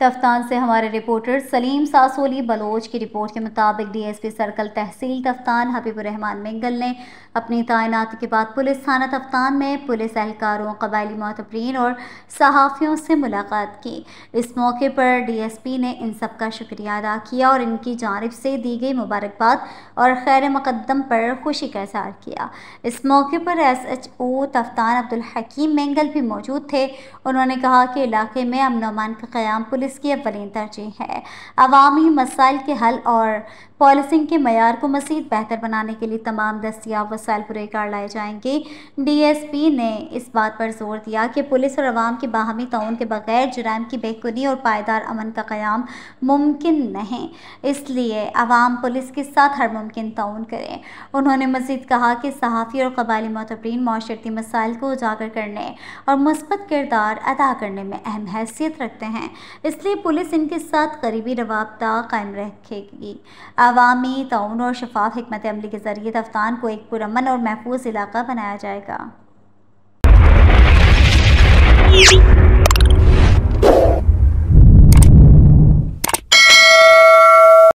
तफ्तान से हमारे reporter Salim Sasoli Bloch की रिपोर्ट के मुताबिक डीएसपी सर्कल तहसील तफ्तान हबीबुर्रहमान मेंगल ने अपनी तैनाती के बाद पुलिस थाना तफ्तान में पुलिस एहलकारों, कबायली मोतबरीन और सहाफ़ियों से मुलाकात की। इस मौके पर डीएसपी ने इन सब का शुक्रिया अदा किया और इनकी जानिब से दी गई मुबारकबाद और खैर मकदम पर खुशी का इज़हार किया। इस मौके पर SHO तफ्तान अब्दुल हकीम मेंगल भी मौजूद थे। उन्होंने कहा कि इलाके में अमन व अमान का क़याम पुलिस की अव्वलीन तरजीह है। अवामी मसाइल के हल और पॉलिसिंग के मयार को मज़ीद बेहतर बनाने के लिए तमाम दस्तियाब वसाइल पुरकार लाए जाएंगे। डीएसपी ने इस बात पर जोर दिया कि पुलिस और अवाम के बाहमी ताउन के बगैर जुराइम की बेखुदी और पायदार अमन का क़याम मुमकिन नहीं, इसलिए अवाम पुलिस के साथ हर मुमकिन ताउन करें। उन्होंने मज़ीद कहा कि सहाफ़ी और कबायली मोतबरीन माशरती मसाइल को उजागर करने और मुस्बत किरदार अदा करने में अहम हैसियत रखते हैं, इसलिए पुलिस इनके साथ करीबी रवाबता कायम रखेगी। अवामी ताउन और शफाफ हिकमत अमली के ज़रिए तफ्तान को एक पुरअमन और महफूज इलाका बनाया जाएगा।